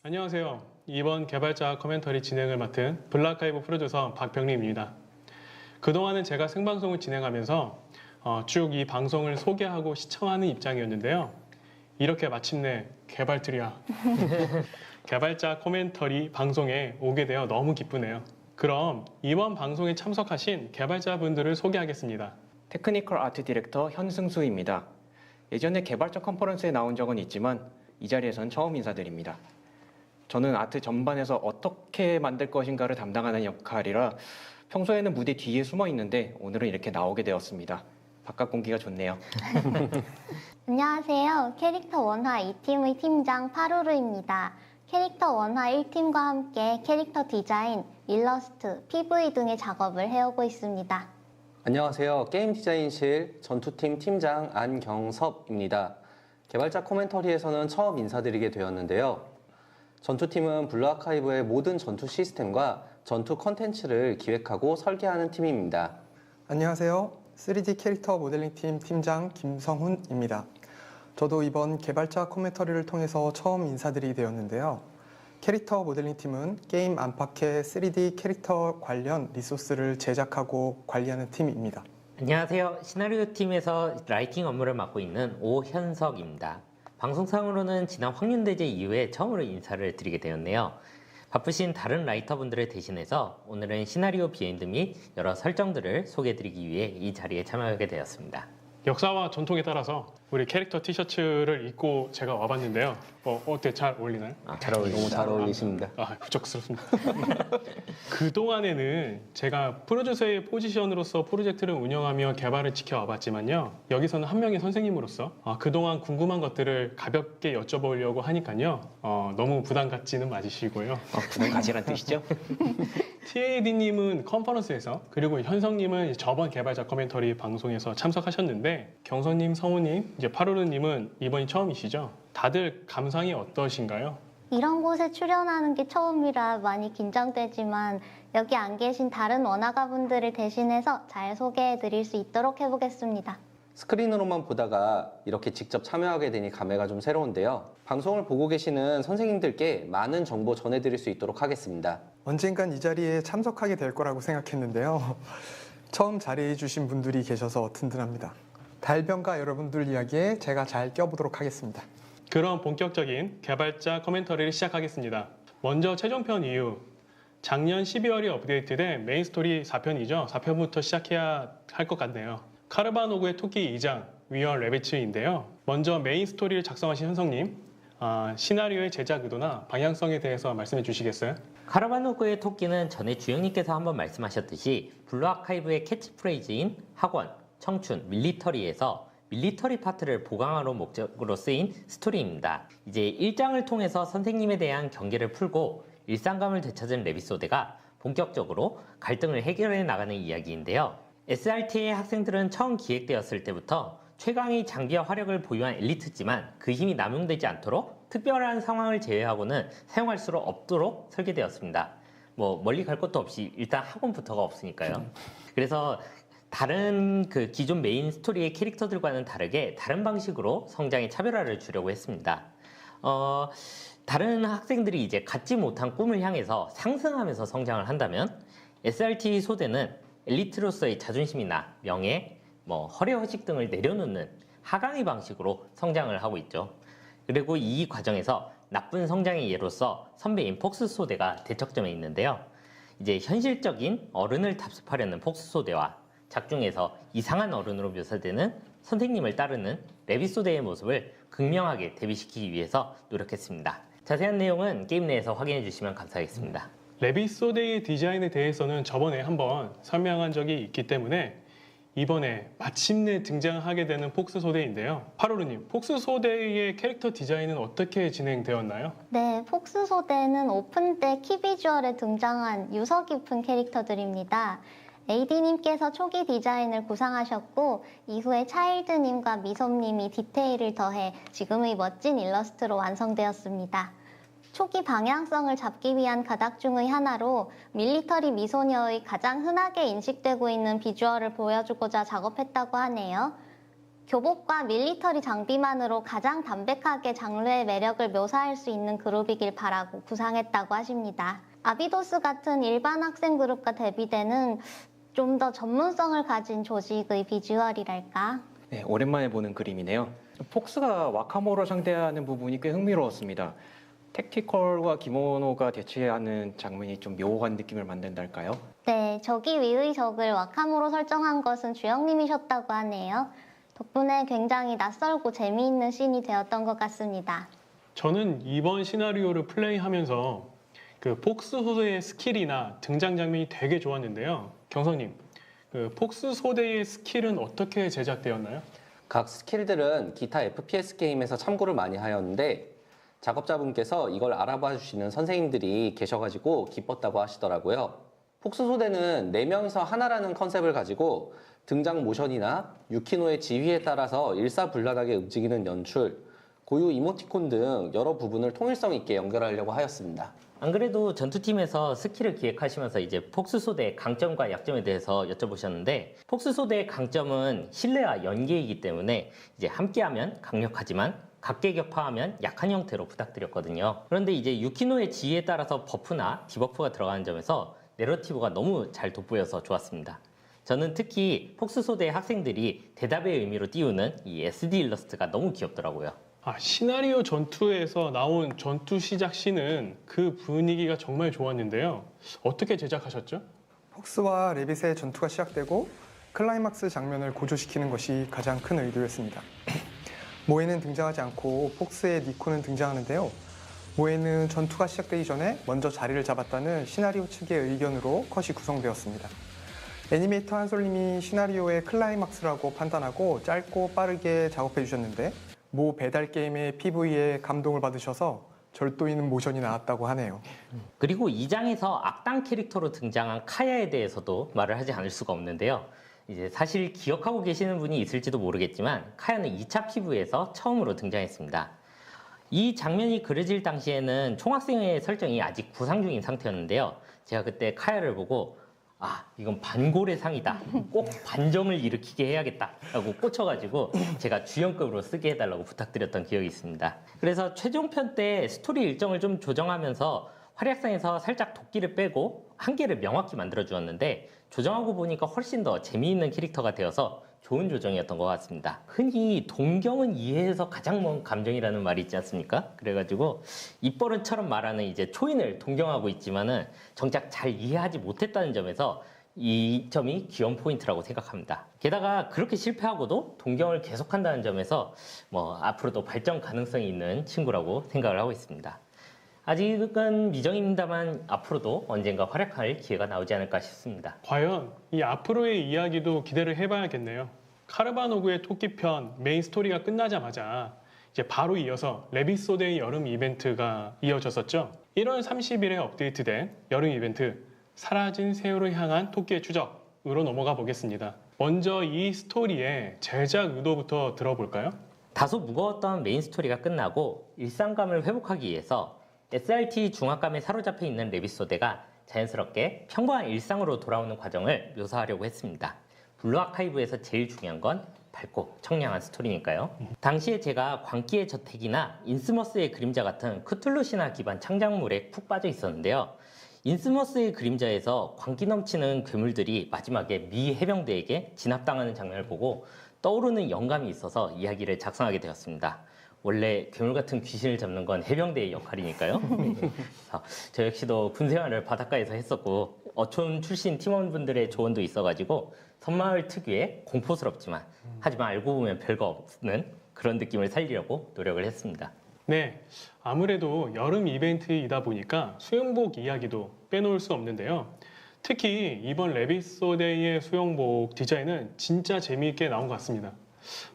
안녕하세요. 이번 개발자 커멘터리 진행을 맡은 블루아카이브 프로듀서 박병림입니다. 그동안은 제가 생방송을 진행하면서 쭉 이 방송을 소개하고 시청하는 입장이었는데요. 이렇게 마침내 개발트리아 개발자 코멘터리 방송에 오게 되어 너무 기쁘네요. 그럼 이번 방송에 참석하신 개발자분들을 소개하겠습니다. 테크니컬 아트 디렉터 현승수입니다. 예전에 개발자 컨퍼런스에 나온 적은 있지만 이 자리에선 처음 인사드립니다. 저는 아트 전반에서 어떻게 만들 것인가를 담당하는 역할이라 평소에는 무대 뒤에 숨어 있는데 오늘은 이렇게 나오게 되었습니다. 바깥 공기가 좋네요. 안녕하세요. 캐릭터 원화 2팀의 팀장 파루루입니다. 캐릭터 원화 1팀과 함께 캐릭터 디자인, 일러스트, PV 등의 작업을 해오고 있습니다. 안녕하세요. 게임 디자인실 전투팀 팀장 안경섭입니다. 개발자 코멘터리에서는 처음 인사드리게 되었는데요. 전투팀은 블루아카이브의 모든 전투 시스템과 전투 컨텐츠를 기획하고 설계하는 팀입니다. 안녕하세요. 3D 캐릭터 모델링 팀 팀장 김성훈입니다. 저도 이번 개발자 코멘터리를 통해서 처음 인사드리게 되었는데요. 캐릭터 모델링 팀은 게임 안팎의 3D 캐릭터 관련 리소스를 제작하고 관리하는 팀입니다. 안녕하세요. 시나리오 팀에서 라이팅 업무를 맡고 있는 오현석입니다. 방송상으로는 지난 황윤대제 이후에 처음으로 인사를 드리게 되었네요. 바쁘신 다른 라이터분들을 대신해서 오늘은 시나리오 비하인드 및 여러 설정들을 소개해드리기 위해 이 자리에 참여하게 되었습니다. 역사와 전통에 따라서 우리 캐릭터 티셔츠를 입고 제가 와봤는데요. 어때? 잘 어울리나요? 잘 어울립니다. 너무 잘 어울리십니다. 부적스럽습니다. 그동안에는 제가 프로듀서의 포지션으로서 프로젝트를 운영하며 개발을 지켜와봤지만요. 여기서는 한 명의 선생님으로서 그동안 궁금한 것들을 가볍게 여쭤보려고 하니까요. 너무 부담 갖지는 마시고요. 부담 가지란 뜻이죠? TAD님은 컨퍼런스에서, 그리고 현성님은 저번 개발자 커멘터리 방송에서 참석하셨는데, 경선님, 성우님, 이제 파루르님은 이번이 처음이시죠? 다들 감상이 어떠신가요? 이런 곳에 출연하는 게 처음이라 많이 긴장되지만 여기 안 계신 다른 원화가분들을 대신해서 잘 소개해 드릴 수 있도록 해보겠습니다. 스크린으로만 보다가 이렇게 직접 참여하게 되니 감회가 좀 새로운데요. 방송을 보고 계시는 선생님들께 많은 정보 전해드릴 수 있도록 하겠습니다. 언젠간 이 자리에 참석하게 될 거라고 생각했는데요. 처음 자리해 주신 분들이 계셔서 든든합니다. 달변가 여러분들 이야기에 제가 잘 껴보도록 하겠습니다. 그럼 본격적인 개발자 커멘터리를 시작하겠습니다. 먼저 최종편 이후 작년 12월에 업데이트된 메인 스토리 4편이죠. 4편부터 시작해야 할 것 같네요. 카르바노그의 토끼 2장, 위얼 레비츠인데요. 먼저 메인 스토리를 작성하신 현성님, 시나리오의 제작 의도나 방향성에 대해서 말씀해 주시겠어요? 카라바노그의 토끼는 전에 주영님께서 한번 말씀하셨듯이 블루아카이브의 캐치프레이즈인 학원, 청춘, 밀리터리에서 밀리터리 파트를 보강하러 목적으로 쓰인 스토리입니다. 이제 1장을 통해서 선생님에 대한 경계를 풀고 일상감을 되찾은 레비소데가 본격적으로 갈등을 해결해 나가는 이야기인데요. SRT의 학생들은 처음 기획되었을 때부터 최강의 장비와 화력을 보유한 엘리트지만 그 힘이 남용되지 않도록 특별한 상황을 제외하고는 사용할 수 없도록 설계되었습니다. 멀리 갈 것도 없이 일단 학원부터가 없으니까요. 그래서 다른 기존 메인 스토리의 캐릭터들과는 다르게 다른 방식으로 성장의 차별화를 주려고 했습니다. 다른 학생들이 이제 갖지 못한 꿈을 향해서 상승하면서 성장을 한다면 SRT 소대는 엘리트로서의 자존심이나 명예, 허례허식 등을 내려놓는 하강의 방식으로 성장을 하고 있죠. 그리고 이 과정에서 나쁜 성장의 예로서 선배인 폭스 소대가 대척점에 있는데요. 이제 현실적인 어른을 답습하려는 폭스 소대와 작중에서 이상한 어른으로 묘사되는 선생님을 따르는 레비 소대의 모습을 극명하게 대비시키기 위해서 노력했습니다. 자세한 내용은 게임 내에서 확인해 주시면 감사하겠습니다. 레비 소데의 디자인에 대해서는 저번에 한번 설명한 적이 있기 때문에 이번에 마침내 등장하게 되는 폭스 소대인데요. 파로르님, 폭스 소대의 캐릭터 디자인은 어떻게 진행되었나요? 네, 폭스 소대는 오픈 때 키비주얼에 등장한 유서 깊은 캐릭터들입니다. AD님께서 초기 디자인을 구상하셨고 이후에 차일드님과 미솜님이 디테일을 더해 지금의 멋진 일러스트로 완성되었습니다. 초기 방향성을 잡기 위한 가닥 중의 하나로 밀리터리 미소녀의 가장 흔하게 인식되고 있는 비주얼을 보여주고자 작업했다고 하네요. 교복과 밀리터리 장비만으로 가장 담백하게 장르의 매력을 묘사할 수 있는 그룹이길 바라고 구상했다고 하십니다. 아비도스 같은 일반 학생 그룹과 대비되는 좀 더 전문성을 가진 조직의 비주얼이랄까? 네, 오랜만에 보는 그림이네요. 폭스가 와카모로 상대하는 부분이 꽤 흥미로웠습니다. 택티컬과 기모노가 대치하는 장면이 좀 묘한 느낌을 만든달까요? 네, 적이 위의 적을 와카모로 설정한 것은 주영님이셨다고 하네요. 덕분에 굉장히 낯설고 재미있는 씬이 되었던 것 같습니다. 저는 이번 시나리오를 플레이하면서 그 폭스 소대의 스킬이나 등장 장면이 되게 좋았는데요. 경성님, 그 폭스 소대의 스킬은 어떻게 제작되었나요? 각 스킬들은 기타 FPS 게임에서 참고를 많이 하였는데 작업자분께서 이걸 알아봐 주시는 선생님들이 계셔가지고 기뻤다고 하시더라고요. 폭스 소대는 4명이서 하나라는 컨셉을 가지고 등장 모션이나 유키노의 지휘에 따라서 일사불란하게 움직이는 연출, 고유 이모티콘 등 여러 부분을 통일성 있게 연결하려고 하였습니다. 안 그래도 전투팀에서 스킬을 기획하시면서 이제 폭스 소대의 강점과 약점에 대해서 여쭤보셨는데, 폭스 소대의 강점은 신뢰와 연계이기 때문에 이제 함께하면 강력하지만 각계 격파하면 약한 형태로 부탁드렸거든요. 그런데 이제 유키노의 지위에 따라서 버프나 디버프가 들어가는 점에서 내러티브가 너무 잘 돋보여서 좋았습니다. 저는 특히 폭스 소대의 학생들이 대답의 의미로 띄우는 이 SD 일러스트가 너무 귀엽더라고요. 시나리오 전투에서 나온 전투 시작 씬은 그 분위기가 정말 좋았는데요. 어떻게 제작하셨죠? 폭스와 레빗의 전투가 시작되고 클라이막스 장면을 고조시키는 것이 가장 큰 의도였습니다. 모에는 등장하지 않고 폭스의 니코는 등장하는데요. 모에는 전투가 시작되기 전에 먼저 자리를 잡았다는 시나리오 측의 의견으로 컷이 구성되었습니다. 애니메이터 한솔님이 시나리오의 클라이막스라고 판단하고 짧고 빠르게 작업해 주셨는데 모 배달 게임의 PV에 감동을 받으셔서 절도 있는 모션이 나왔다고 하네요. 그리고 2장에서 악당 캐릭터로 등장한 카야에 대해서도 말을 하지 않을 수가 없는데요. 이제 사실 기억하고 계시는 분이 있을지도 모르겠지만 카야는 2차 PV에서 처음으로 등장했습니다. 이 장면이 그려질 당시에는 총학생의 설정이 아직 구상 중인 상태였는데요. 제가 그때 카야를 보고 이건 반골의 상이다. 꼭 반정을 일으키게 해야겠다라고 꽂혀가지고 제가 주연급으로 쓰게 해달라고 부탁드렸던 기억이 있습니다. 그래서 최종편 때 스토리 일정을 좀 조정하면서 활약상에서 살짝 도끼를 빼고 한계를 명확히 만들어주었는데 조정하고 보니까 훨씬 더 재미있는 캐릭터가 되어서 좋은 조정이었던 것 같습니다. 흔히 동경은 이해해서 가장 먼 감정이라는 말이 있지 않습니까? 그래가지고 입버릇처럼 말하는 이제 초인을 동경하고 있지만은 정작 잘 이해하지 못했다는 점에서 이 점이 귀여운 포인트라고 생각합니다. 게다가 그렇게 실패하고도 동경을 계속한다는 점에서 앞으로도 발전 가능성이 있는 친구라고 생각을 하고 있습니다. 아직은 미정입니다만 앞으로도 언젠가 활약할 기회가 나오지 않을까 싶습니다. 과연 이 앞으로의 이야기도 기대를 해봐야겠네요. 카르바노그의 토끼편 메인 스토리가 끝나자마자 이제 바로 이어서 레빗소대의 여름 이벤트가 이어졌었죠. 1월 30일에 업데이트된 여름 이벤트 사라진 새우를 향한 토끼의 추적으로 넘어가 보겠습니다. 먼저 이 스토리의 제작 의도부터 들어볼까요? 다소 무거웠던 메인 스토리가 끝나고 일상감을 회복하기 위해서 SRT 중압감에 사로잡혀 있는 레빗소대가 자연스럽게 평범한 일상으로 돌아오는 과정을 묘사하려고 했습니다. 블루 아카이브에서 제일 중요한 건 밝고 청량한 스토리니까요. 당시에 제가 광기의 저택이나 인스머스의 그림자 같은 크툴루 신화 기반 창작물에 푹 빠져 있었는데요. 인스머스의 그림자에서 광기 넘치는 괴물들이 마지막에 미 해병대에게 진압당하는 장면을 보고 떠오르는 영감이 있어서 이야기를 작성하게 되었습니다. 원래 괴물 같은 귀신을 잡는 건 해병대의 역할이니까요. 저 역시도 군 생활을 바닷가에서 했었고 어촌 출신 팀원분들의 조언도 있어가지고 섬마을 특유의 공포스럽지만 하지만 알고 보면 별거 없는 그런 느낌을 살리려고 노력을 했습니다. 네, 아무래도 여름 이벤트이다 보니까 수영복 이야기도 빼놓을 수 없는데요. 특히 이번 레빗소데이의 수영복 디자인은 진짜 재미있게 나온 것 같습니다.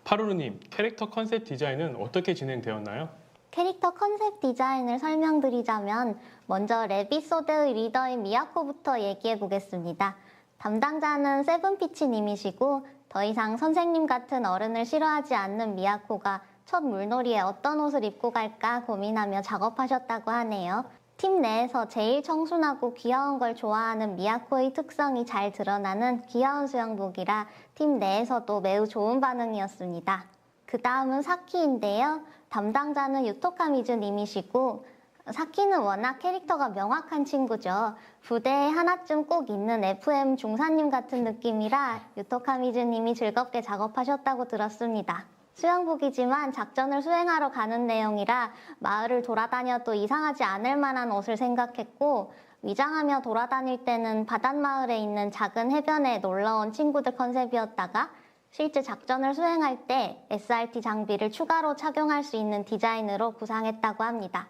파루루님, 캐릭터 컨셉 디자인은 어떻게 진행되었나요? 캐릭터 컨셉 디자인을 설명드리자면 먼저 레빗소드의 리더인 미야코부터 얘기해 보겠습니다. 담당자는 세븐피치님이시고 더 이상 선생님 같은 어른을 싫어하지 않는 미야코가 첫 물놀이에 어떤 옷을 입고 갈까 고민하며 작업하셨다고 하네요. 팀 내에서 제일 청순하고 귀여운 걸 좋아하는 미야코의 특성이 잘 드러나는 귀여운 수영복이라 팀 내에서도 매우 좋은 반응이었습니다. 그 다음은 사키인데요. 담당자는 유토카 미즈님이시고 사키는 워낙 캐릭터가 명확한 친구죠. 부대에 하나쯤 꼭 있는 FM 중사님 같은 느낌이라 유토카 미즈님이 즐겁게 작업하셨다고 들었습니다. 수영복이지만 작전을 수행하러 가는 내용이라 마을을 돌아다녀도 이상하지 않을 만한 옷을 생각했고 위장하며 돌아다닐 때는 바닷마을에 있는 작은 해변에 놀러온 친구들 컨셉이었다가 실제 작전을 수행할 때 SRT 장비를 추가로 착용할 수 있는 디자인으로 구상했다고 합니다.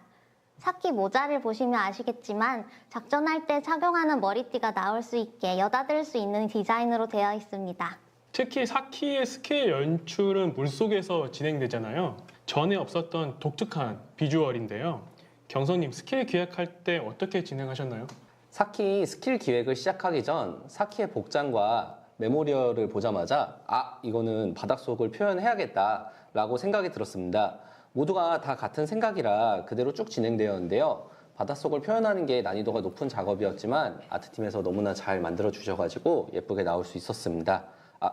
사키 모자를 보시면 아시겠지만 작전할 때 착용하는 머리띠가 나올 수 있게 여닫을 수 있는 디자인으로 되어 있습니다. 특히 사키의 스케일 연출은 물속에서 진행되잖아요. 전에 없었던 독특한 비주얼인데요. 경성님, 스케일 기획할 때 어떻게 진행하셨나요? 사키 스킬 기획을 시작하기 전 사키의 복장과 메모리얼을 보자마자 이거는 바닷속을 표현해야겠다라고 생각이 들었습니다. 모두가 다 같은 생각이라 그대로 쭉 진행되었는데요. 바닷속을 표현하는 게 난이도가 높은 작업이었지만 아트팀에서 너무나 잘 만들어 주셔가지고 예쁘게 나올 수 있었습니다.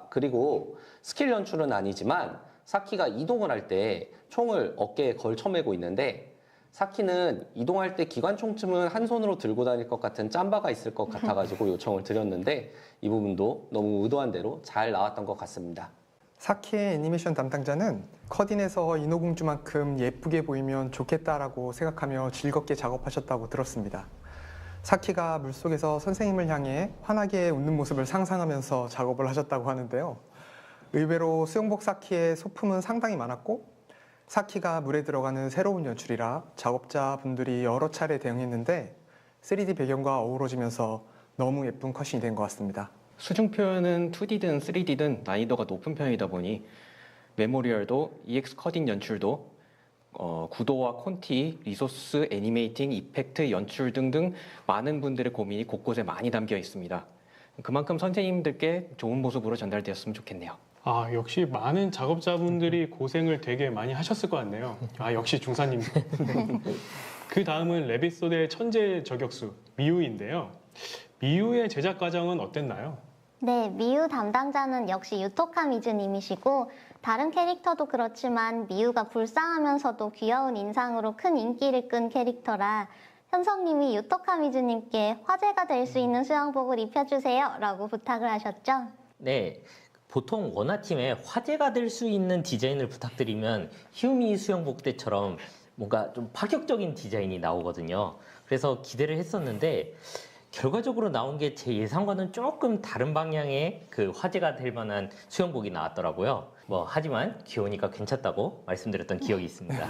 그리고 스킬 연출은 아니지만 사키가 이동을 할 때 총을 어깨에 걸쳐매고 있는데 사키는 이동할 때 기관총쯤은 한 손으로 들고 다닐 것 같은 짬바가 있을 것 같아가지고 요청을 드렸는데 이 부분도 너무 의도한 대로 잘 나왔던 것 같습니다. 사키의 애니메이션 담당자는 컷인에서 인어공주만큼 예쁘게 보이면 좋겠다라고 생각하며 즐겁게 작업하셨다고 들었습니다. 사키가 물속에서 선생님을 향해 환하게 웃는 모습을 상상하면서 작업을 하셨다고 하는데요. 의외로 수영복 사키의 소품은 상당히 많았고 사키가 물에 들어가는 새로운 연출이라 작업자분들이 여러 차례 대응했는데 3D 배경과 어우러지면서 너무 예쁜 컷이 된 것 같습니다. 수중 표현은 2D든 3D든 난이도가 높은 편이다 보니 메모리얼도 EX 컷인 연출도 구도와 콘티, 리소스, 애니메이팅, 이펙트, 연출 등등 많은 분들의 고민이 곳곳에 많이 담겨 있습니다. 그만큼 선생님들께 좋은 모습으로 전달되었으면 좋겠네요. 역시 많은 작업자분들이 고생을 되게 많이 하셨을 것 같네요. 역시 중사님. 그 다음은 레빗소드의 천재 저격수 미우인데요. 미우의 제작 과정은 어땠나요? 네, 미우 담당자는 역시 유토카 미즈님이시고 다른 캐릭터도 그렇지만 미우가 불쌍하면서도 귀여운 인상으로 큰 인기를 끈 캐릭터라 현성님이 유토카 미즈님께 화제가 될 수 있는 수영복을 입혀주세요 라고 부탁을 하셨죠? 네, 보통 원화팀에 화제가 될 수 있는 디자인을 부탁드리면 히우미 수영복 때처럼 뭔가 좀 파격적인 디자인이 나오거든요. 그래서 기대를 했었는데 결과적으로 나온 게 제 예상과는 조금 다른 방향의 그 화제가 될 만한 수영복이 나왔더라고요. 하지만 귀여우니까 괜찮다고 말씀드렸던 기억이 있습니다.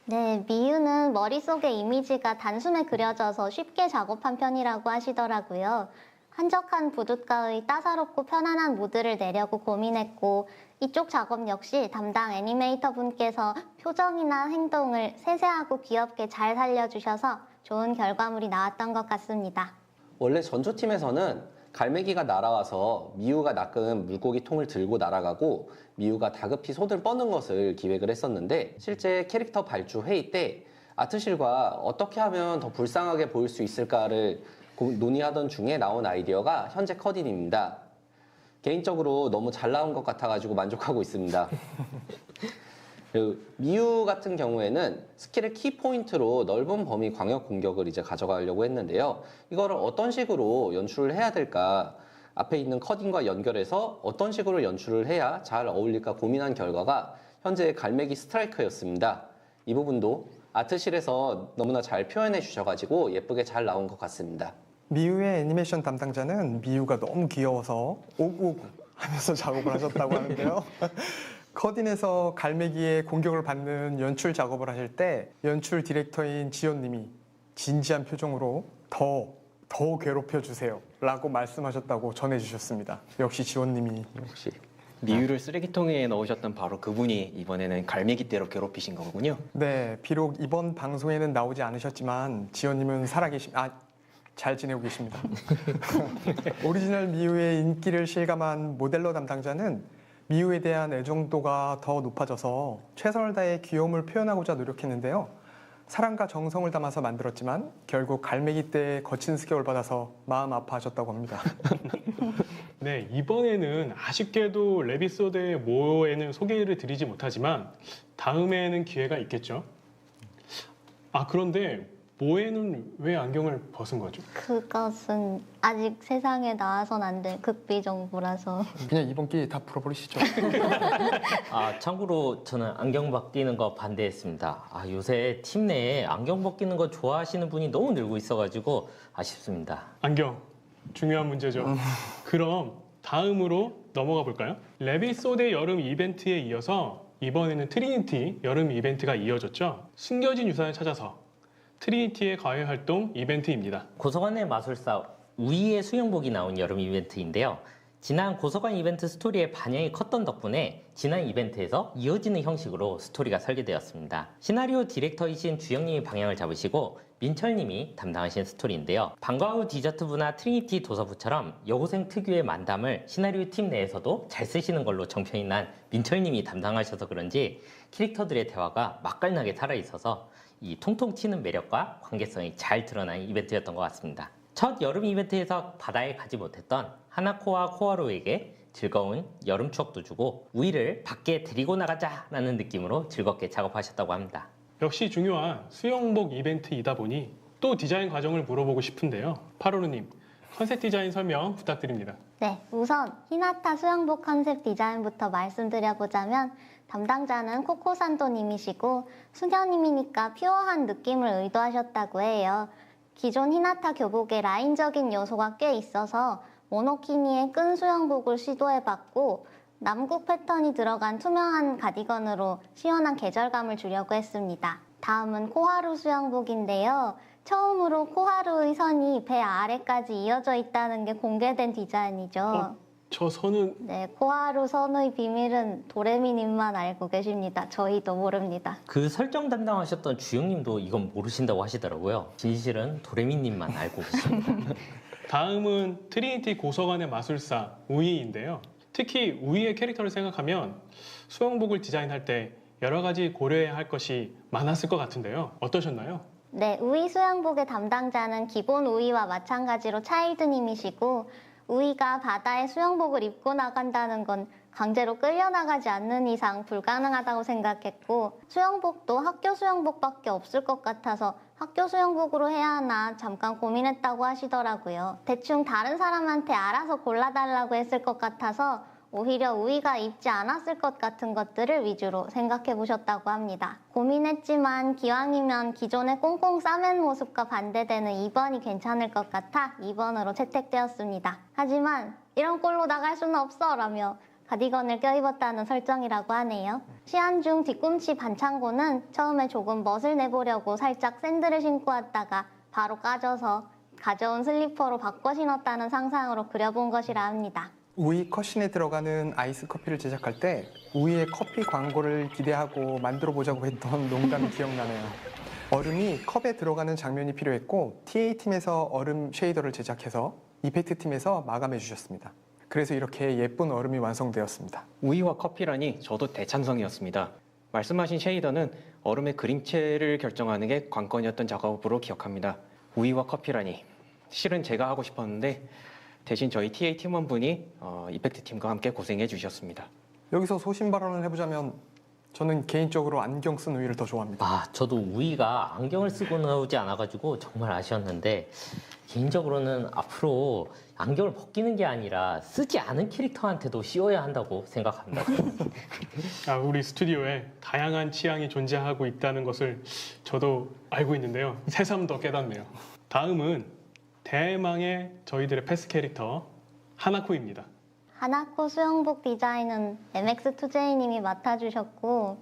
네, 미유는 머릿속의 이미지가 단숨에 그려져서 쉽게 작업한 편이라고 하시더라고요. 한적한 부둣가의 따사롭고 편안한 무드를 내려고 고민했고 이쪽 작업 역시 담당 애니메이터 분께서 표정이나 행동을 세세하고 귀엽게 잘 살려주셔서 좋은 결과물이 나왔던 것 같습니다. 원래 전조팀에서는 갈매기가 날아와서 미우가 낚은 물고기 통을 들고 날아가고 미우가 다급히 손을 뻗는 것을 기획을 했었는데 실제 캐릭터 발주 회의 때 아트실과 어떻게 하면 더 불쌍하게 보일 수 있을까를 논의하던 중에 나온 아이디어가 현재 컷인입니다. 개인적으로 너무 잘 나온 것 같아가지고 만족하고 있습니다. 미우 같은 경우에는 스킬의 키포인트로 넓은 범위 광역 공격을 이제 가져가려고 했는데요. 이거를 어떤 식으로 연출을 해야 될까? 앞에 있는 컷인과 연결해서 어떤 식으로 연출을 해야 잘 어울릴까 고민한 결과가 현재 갈매기 스트라이크였습니다. 이 부분도 아트실에서 너무나 잘 표현해 주셔가지고 예쁘게 잘 나온 것 같습니다. 미우의 애니메이션 담당자는 미우가 너무 귀여워서 오구 하면서 작업을 하셨다고 하는데요. 컷인에서 갈매기의 공격을 받는 연출 작업을 하실 때 연출 디렉터인 지연님이 진지한 표정으로 더 괴롭혀 주세요 라고 말씀하셨다고 전해주셨습니다. 역시 지원님이 역시 미유를 쓰레기통에 넣으셨던 바로 그분이 이번에는 갈매기떼로 괴롭히신 거군요. 네, 비록 이번 방송에는 나오지 않으셨지만 지연님은 잘 지내고 계십니다. 오리지널 미우의 인기를 실감한 모델러 담당자는 미우에 대한 애정도가 더 높아져서 최선을 다해 귀여움을 표현하고자 노력했는데요. 사랑과 정성을 담아서 만들었지만 결국 갈매기 떼의 거친 스격을 받아서 마음 아파하셨다고 합니다. 네, 이번에는 아쉽게도 레비소드의 모에는 소개를 드리지 못하지만 다음에는 기회가 있겠죠. 아, 그런데 모에는 왜 안경을 벗은 거죠? 그것은 아직 세상에 나와선 안 될 극비 정보라서. 그냥 이번 기회에 다 풀어버리시죠. 참고로 저는 안경 벗기는 거 반대했습니다. 요새 팀 내에 안경 벗기는 거 좋아하시는 분이 너무 늘고 있어가지고 아쉽습니다. 안경, 중요한 문제죠. 그럼 다음으로 넘어가 볼까요? 레비소드 여름 이벤트에 이어서 이번에는 트리니티 여름 이벤트가 이어졌죠. 숨겨진 유산을 찾아서 트리니티의 과외 활동 이벤트입니다. 고서관의 마술사 우이의 수영복이 나온 여름 이벤트인데요. 지난 고서관 이벤트 스토리의 반향이 컸던 덕분에 지난 이벤트에서 이어지는 형식으로 스토리가 설계되었습니다. 시나리오 디렉터이신 주영님이 방향을 잡으시고 민철님이 담당하신 스토리인데요. 방과 후 디저트부나 트리니티 도서부처럼 여고생 특유의 만담을 시나리오 팀 내에서도 잘 쓰시는 걸로 정평이 난 민철님이 담당하셔서 그런지 캐릭터들의 대화가 맛깔나게 살아있어서 이 통통 튀는 매력과 관계성이 잘 드러난 이벤트였던 것 같습니다. 첫 여름 이벤트에서 바다에 가지 못했던 하나코와 코하루에게 즐거운 여름 추억도 주고 우이를 밖에 데리고 나가자라는 느낌으로 즐겁게 작업하셨다고 합니다. 역시 중요한 수영복 이벤트이다 보니 또 디자인 과정을 물어보고 싶은데요. 파로르님, 컨셉 디자인 설명 부탁드립니다. 네, 우선 히나타 수영복 컨셉 디자인부터 말씀드려보자면 담당자는 코코산도님이시고 수녀님이니까 퓨어한 느낌을 의도하셨다고 해요. 기존 히나타 교복에 라인적인 요소가 꽤 있어서 모노키니의 끈 수영복을 시도해봤고 남국 패턴이 들어간 투명한 가디건으로 시원한 계절감을 주려고 했습니다. 다음은 코하루 수영복인데요. 처음으로 코하루의 선이 배 아래까지 이어져 있다는 게 공개된 디자인이죠. 저 선은 네, 코하루 선의 비밀은 도레미님만 알고 계십니다. 저희도 모릅니다. 그 설정 담당하셨던 주영님도 이건 모르신다고 하시더라고요. 진실은 도레미님만 알고 계십니다. 다음은 트리니티 고서관의 마술사 우이인데요. 특히 우이의 캐릭터를 생각하면 수영복을 디자인할 때 여러 가지 고려해야 할 것이 많았을 것 같은데요. 어떠셨나요? 네, 우이 수영복의 담당자는 기본 우이와 마찬가지로 차일드님이시고 우이가 바다에 수영복을 입고 나간다는 건 강제로 끌려나가지 않는 이상 불가능하다고 생각했고 수영복도 학교 수영복밖에 없을 것 같아서 학교 수영복으로 해야 하나 잠깐 고민했다고 하시더라고요. 대충 다른 사람한테 알아서 골라달라고 했을 것 같아서 오히려 우이가 입지 않았을 것 같은 것들을 위주로 생각해 보셨다고 합니다. 고민했지만 기왕이면 기존의 꽁꽁 싸맨 모습과 반대되는 2번이 괜찮을 것 같아 2번으로 채택되었습니다. 하지만 이런 꼴로 나갈 수는 없어 라며 가디건을 껴입었다는 설정이라고 하네요. 시안 중 뒤꿈치 반창고는 처음에 조금 멋을 내보려고 살짝 샌들을 신고 왔다가 바로 까져서 가져온 슬리퍼로 바꿔 신었다는 상상으로 그려본 것이라 합니다. 우이 컷신에 들어가는 아이스 커피를 제작할 때 우이의 커피 광고를 기대하고 만들어 보자고 했던 농담이 기억나네요. 얼음이 컵에 들어가는 장면이 필요했고 TA팀에서 얼음 쉐이더를 제작해서 이펙트팀에서 마감해 주셨습니다. 그래서 이렇게 예쁜 얼음이 완성되었습니다. 우이와 커피라니 저도 대찬성이었습니다. 말씀하신 쉐이더는 얼음의 그림체를 결정하는 게 관건이었던 작업으로 기억합니다. 우이와 커피라니 실은 제가 하고 싶었는데 대신 저희 TA 팀원분이 이펙트 팀과 함께 고생해 주셨습니다. 여기서 소신 발언을 해보자면 저는 개인적으로 안경 쓴 우이를 더 좋아합니다. 저도 우이가 안경을 쓰고 나오지 않아가지고 정말 아쉬웠는데 개인적으로는 앞으로 안경을 벗기는 게 아니라 쓰지 않은 캐릭터한테도 씌워야 한다고 생각합니다. 우리 스튜디오에 다양한 취향이 존재하고 있다는 것을 저도 알고 있는데요. 새삼 더 깨닫네요. 다음은 대망의 저희들의 패스 캐릭터 하나코입니다. 하나코 수영복 디자인은 MX2J님이 맡아주셨고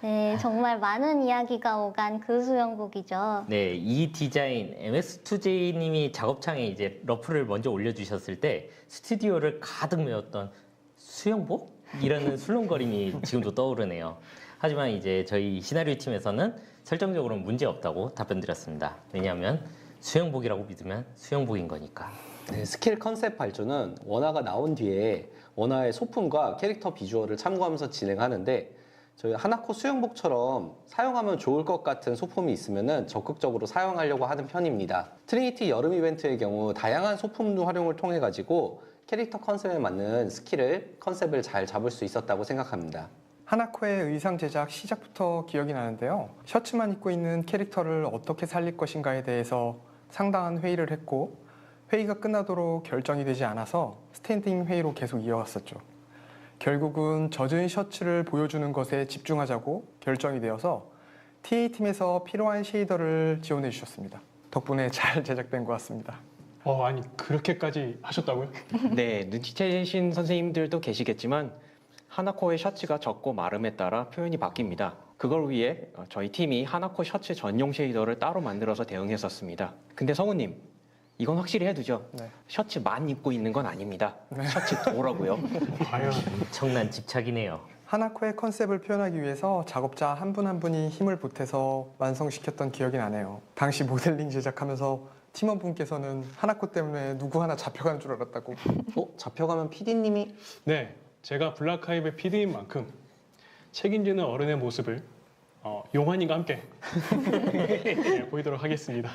네, 정말 많은 이야기가 오간 그 수영복이죠. 네, 이 디자인 MX2J님이 작업창에 이제 러프를 먼저 올려주셨을 때 스튜디오를 가득 메웠던 수영복? 이라는 술렁거림이 지금도 떠오르네요. 하지만 이제 저희 시나리오 팀에서는 설정적으로는 문제 없다고 답변 드렸습니다. 왜냐하면 수영복이라고 믿으면 수영복인 거니까. 네, 스킬 컨셉 발주는 원화가 나온 뒤에 원화의 소품과 캐릭터 비주얼을 참고하면서 진행하는데 저희 하나코 수영복처럼 사용하면 좋을 것 같은 소품이 있으면 적극적으로 사용하려고 하는 편입니다. 트리니티 여름 이벤트의 경우 다양한 소품 활용을 통해 가지고 캐릭터 컨셉에 맞는 컨셉을 잘 잡을 수 있었다고 생각합니다. 하나코의 의상 제작 시작부터 기억이 나는데요. 셔츠만 입고 있는 캐릭터를 어떻게 살릴 것인가에 대해서 상당한 회의를 했고 회의가 끝나도록 결정이 되지 않아서 스탠딩 회의로 계속 이어갔었죠. 결국은 젖은 셔츠를 보여주는 것에 집중하자고 결정이 되어서 TA팀에서 필요한 쉐이더를 지원해 주셨습니다. 덕분에 잘 제작된 것 같습니다. 아니 그렇게까지 하셨다고요? 네, 눈치채신 선생님들도 계시겠지만 하나코의 셔츠가 적고 마름에 따라 표현이 바뀝니다. 그걸 위해 저희 팀이 하나코 셔츠 전용 쉐이더를 따로 만들어서 대응했었습니다. 근데 성우님, 이건 확실히 해두죠. 네. 셔츠만 입고 있는 건 아닙니다. 셔츠 도라고요. 과연 엄청난 집착이네요. 하나코의 컨셉을 표현하기 위해서 작업자 한 분 한 분이 힘을 보태서 완성시켰던 기억이 나네요. 당시 모델링 제작하면서 팀원분께서는 하나코 때문에 누구 하나 잡혀가는 줄 알았다고. 잡혀가면 PD님이 네, 제가 블락하이브의 PD인 만큼 책임지는 어른의 모습을 용환이가 함께 네, 보이도록 하겠습니다.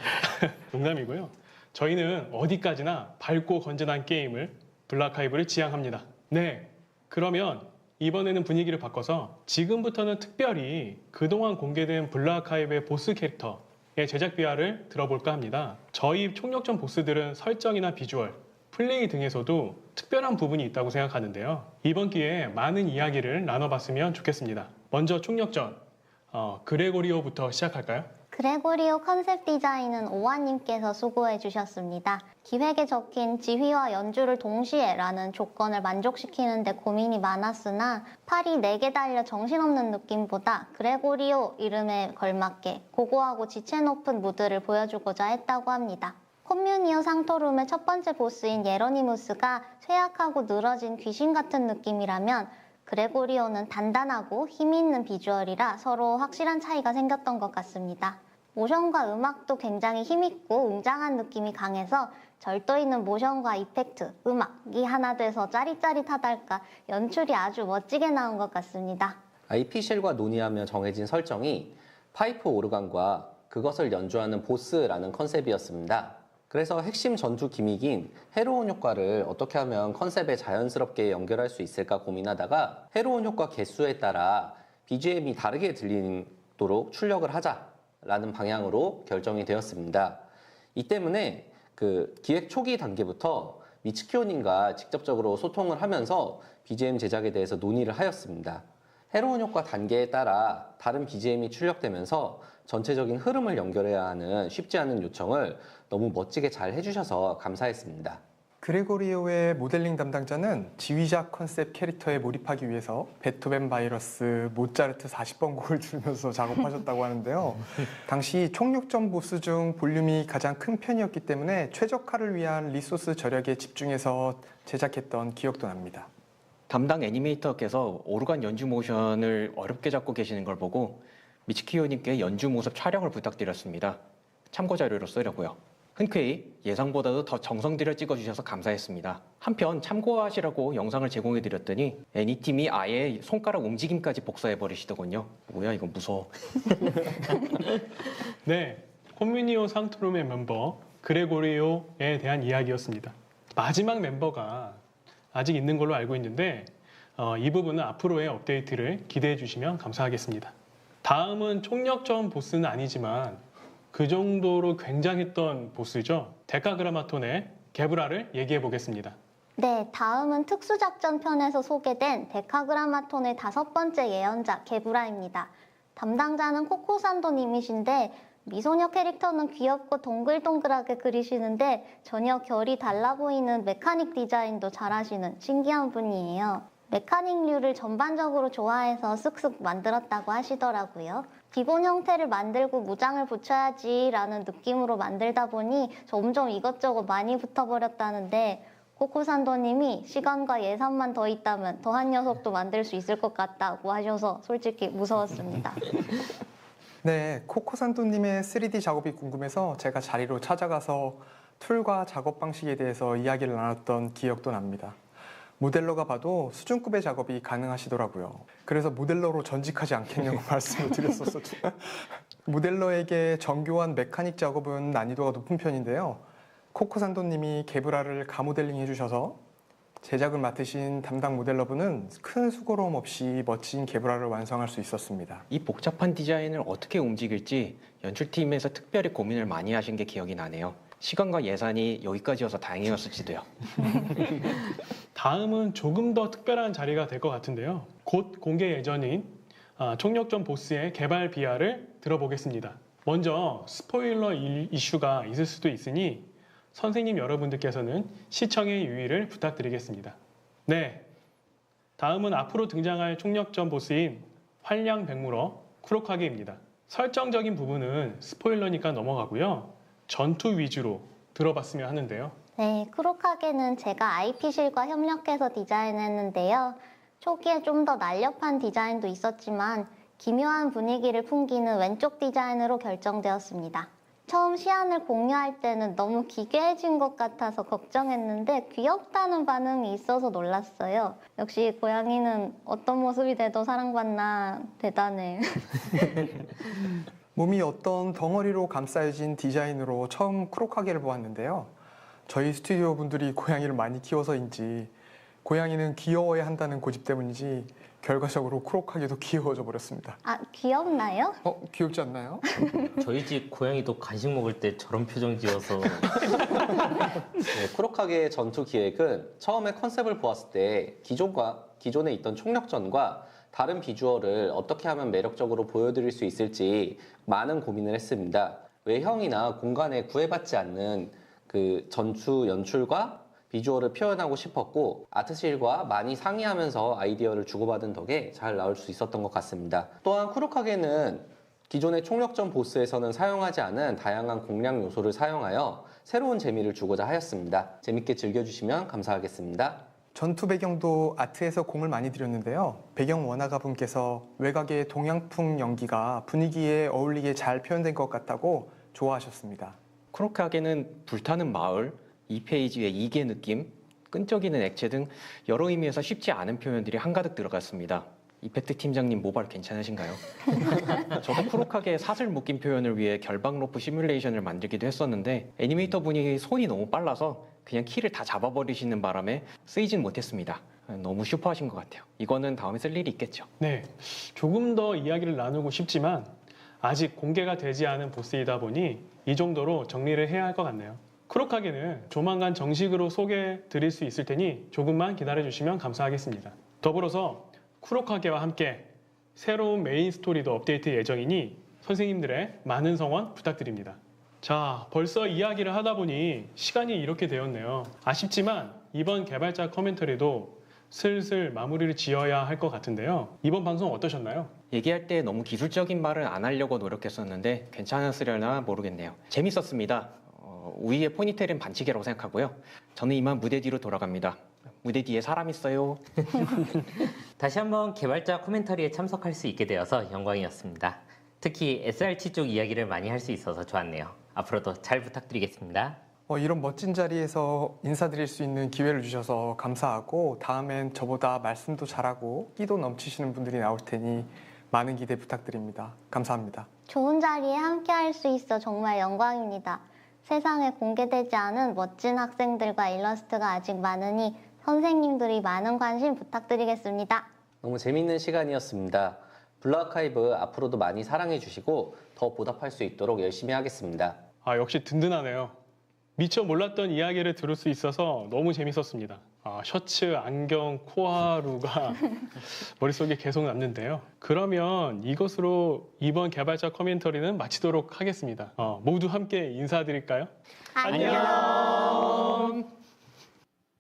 농담이고요. 저희는 어디까지나 밝고 건전한 게임을 블락하이브를 지향합니다. 네, 그러면 이번에는 분위기를 바꿔서 지금부터는 특별히 그동안 공개된 블락하이브의 보스 캐릭터의 제작 비하를 들어볼까 합니다. 저희 총력전 보스들은 설정이나 비주얼, 플레이 등에서도 특별한 부분이 있다고 생각하는데요. 이번 기회에 많은 이야기를 나눠봤으면 좋겠습니다. 먼저 총력전, 그레고리오부터 시작할까요? 그레고리오 컨셉 디자인은 오화님께서 수고해 주셨습니다. 기획에 적힌 지휘와 연주를 동시에 라는 조건을 만족시키는 데 고민이 많았으나 팔이 4개 달려 정신없는 느낌보다 그레고리오 이름에 걸맞게 고고하고 지체 높은 무드를 보여주고자 했다고 합니다. 콤뮤니오 상토룸의 첫 번째 보스인 예로니무스가 쇠약하고 늘어진 귀신 같은 느낌이라면 그레고리오는 단단하고 힘이 있는 비주얼이라 서로 확실한 차이가 생겼던 것 같습니다. 모션과 음악도 굉장히 힘있고 웅장한 느낌이 강해서 절도 있는 모션과 이펙트, 음악이 하나 돼서 짜릿짜릿하달까 연출이 아주 멋지게 나온 것 같습니다. IP실과 논의하며 정해진 설정이 파이프 오르간과 그것을 연주하는 보스라는 컨셉이었습니다. 그래서 핵심 전투 기믹인 헤로온 효과를 어떻게 하면 컨셉에 자연스럽게 연결할 수 있을까 고민하다가 헤로온 효과 개수에 따라 BGM이 다르게 들리도록 출력을 하자라는 방향으로 결정이 되었습니다. 이 때문에 그 기획 초기 단계부터 미츠키오님과 직접적으로 소통을 하면서 BGM 제작에 대해서 논의를 하였습니다. 헤로온 효과 단계에 따라 다른 BGM이 출력되면서 전체적인 흐름을 연결해야 하는 쉽지 않은 요청을 너무 멋지게 잘 해주셔서 감사했습니다. 그레고리오의 모델링 담당자는 지휘자 컨셉 캐릭터에 몰입하기 위해서 베토벤 바이러스, 모차르트 40번 곡을 들으면서 작업하셨다고 하는데요. 당시 총력전 보스 중 볼륨이 가장 큰 편이었기 때문에 최적화를 위한 리소스 절약에 집중해서 제작했던 기억도 납니다. 담당 애니메이터께서 오르간 연주 모션을 어렵게 잡고 계시는 걸 보고 미츠키오님께 연주 모습 촬영을 부탁드렸습니다. 참고 자료로 쓰려고요. 흔쾌히 예상보다도 더 정성 들여 찍어주셔서 감사했습니다. 한편 참고하시라고 영상을 제공해드렸더니 애니팀이 아예 손가락 움직임까지 복사해버리시더군요. 뭐야 이건 무서워. 네, 콤뮤니오 상토룸의 멤버 그레고리오에 대한 이야기였습니다. 마지막 멤버가 아직 있는 걸로 알고 있는데 이 부분은 앞으로의 업데이트를 기대해 주시면 감사하겠습니다. 다음은 총력전 보스는 아니지만 그 정도로 굉장했던 보스죠. 데카그라마톤의 게브라를 얘기해 보겠습니다. 네, 다음은 특수작전 편에서 소개된 데카그라마톤의 5번째 예언자 게브라입니다. 담당자는 코코산도님이신데 미소녀 캐릭터는 귀엽고 동글동글하게 그리시는데 전혀 결이 달라 보이는 메카닉 디자인도 잘하시는 신기한 분이에요. 메카닉류를 전반적으로 좋아해서 쓱쓱 만들었다고 하시더라고요. 기본 형태를 만들고 무장을 붙여야지 라는 느낌으로 만들다 보니 점점 이것저것 많이 붙어버렸다는데 코코산도님이 시간과 예산만 더 있다면 더한 녀석도 만들 수 있을 것 같다고 하셔서 솔직히 무서웠습니다. 네, 코코산도님의 3D 작업이 궁금해서 제가 자리로 찾아가서 툴과 작업 방식에 대해서 이야기를 나눴던 기억도 납니다. 모델러가 봐도 수준급의 작업이 가능하시더라고요. 그래서 모델러로 전직하지 않겠냐고 말씀을 드렸었죠. 모델러에게 정교한 메카닉 작업은 난이도가 높은 편인데요. 코코산도님이 개브라를 가모델링 해주셔서 제작을 맡으신 담당 모델러분은 큰 수고로움 없이 멋진 개브라를 완성할 수 있었습니다. 이 복잡한 디자인을 어떻게 움직일지 연출팀에서 특별히 고민을 많이 하신 게 기억이 나네요. 시간과 예산이 여기까지여서 다행이었을지도요. 다음은 조금 더 특별한 자리가 될 것 같은데요. 곧 공개 예정인 총력전 보스의 개발 비하를 들어보겠습니다. 먼저 스포일러 이슈가 있을 수도 있으니 선생님 여러분들께서는 시청의 유의를 부탁드리겠습니다. 네, 다음은 앞으로 등장할 총력전 보스인 활량백물어 쿠로카게입니다. 설정적인 부분은 스포일러니까 넘어가고요. 전투 위주로 들어봤으면 하는데요. 네, 크로카게는 제가 IP실과 협력해서 디자인했는데요. 초기에 좀 더 날렵한 디자인도 있었지만 기묘한 분위기를 풍기는 왼쪽 디자인으로 결정되었습니다. 처음 시안을 공유할 때는 너무 기괴해진 것 같아서 걱정했는데 귀엽다는 반응이 있어서 놀랐어요. 역시 고양이는 어떤 모습이 돼도 사랑받나 대단해. 몸이 어떤 덩어리로 감싸여진 디자인으로 처음 크로카게를 보았는데요. 저희 스튜디오 분들이 고양이를 많이 키워서인지 고양이는 귀여워야 한다는 고집 때문인지 결과적으로 크로카게도 귀여워져 버렸습니다. 아, 귀엽나요? 귀엽지 않나요? 저희 집 고양이도 간식 먹을 때 저런 표정 지어서 네, 쿠로카게의 전투 기획은 처음에 컨셉을 보았을 때 기존에 있던 총력전과 다른 비주얼을 어떻게 하면 매력적으로 보여드릴 수 있을지 많은 고민을 했습니다. 외형이나 공간에 구애받지 않는 그 전투 연출과 비주얼을 표현하고 싶었고 아트실과 많이 상의하면서 아이디어를 주고받은 덕에 잘 나올 수 있었던 것 같습니다. 또한 쿠로카게는 기존의 총력전 보스에서는 사용하지 않은 다양한 공략 요소를 사용하여 새로운 재미를 주고자 하였습니다. 재밌게 즐겨주시면 감사하겠습니다. 전투 배경도 아트에서 공을 많이 들였는데요. 배경 원화가 분께서 외곽의 동양풍 연기가 분위기에 어울리게 잘 표현된 것 같다고 좋아하셨습니다. 크로카게는 불타는 마을, 2페이지의 이계 느낌, 끈적이는 액체 등 여러 의미에서 쉽지 않은 표현들이 한가득 들어갔습니다. 이펙트 팀장님 모발 괜찮으신가요? 저도 크로카게의 사슬 묶임 표현을 위해 결방 로프 시뮬레이션을 만들기도 했었는데 애니메이터 분이 손이 너무 빨라서 그냥 키를 다 잡아버리시는 바람에 쓰이진 못했습니다. 너무 슈퍼하신 것 같아요. 이거는 다음에 쓸 일이 있겠죠. 네, 조금 더 이야기를 나누고 싶지만 아직 공개가 되지 않은 보스이다 보니 이 정도로 정리를 해야 할 것 같네요. 크로카게는 조만간 정식으로 소개해 드릴 수 있을 테니 조금만 기다려 주시면 감사하겠습니다. 더불어서 쿠로카게와 함께 새로운 메인 스토리도 업데이트 예정이니 선생님들의 많은 성원 부탁드립니다. 자, 벌써 이야기를 하다 보니 시간이 이렇게 되었네요. 아쉽지만 이번 개발자 커멘터리도 슬슬 마무리를 지어야 할 것 같은데요. 이번 방송 어떠셨나요? 얘기할 때 너무 기술적인 말을 안 하려고 노력했었는데 괜찮았으려나 모르겠네요. 재밌었습니다. 우이의 포니테일은 반칙이라고 생각하고요. 저는 이만 무대 뒤로 돌아갑니다. 무대 뒤에 사람 있어요. 다시 한번 개발자 코멘터리에 참석할 수 있게 되어서 영광이었습니다. 특히 SRT 쪽 이야기를 많이 할 수 있어서 좋았네요. 앞으로도 잘 부탁드리겠습니다. 이런 멋진 자리에서 인사드릴 수 있는 기회를 주셔서 감사하고 다음엔 저보다 말씀도 잘하고 끼도 넘치시는 분들이 나올 테니 많은 기대 부탁드립니다. 감사합니다. 좋은 자리에 함께 할 수 있어 정말 영광입니다. 세상에 공개되지 않은 멋진 학생들과 일러스트가 아직 많으니 선생님들이 많은 관심 부탁드리겠습니다. 너무 재밌는 시간이었습니다. 블루아카이브 앞으로도 많이 사랑해 주시고 더 보답할 수 있도록 열심히 하겠습니다. 역시 든든하네요. 미처 몰랐던 이야기를 들을 수 있어서 너무 재밌었습니다. 셔츠, 안경, 코하루가 머릿속에 계속 남는데요. 그러면 이것으로 이번 개발자 커멘터리는 마치도록 하겠습니다. 모두 함께 인사드릴까요? 안녕.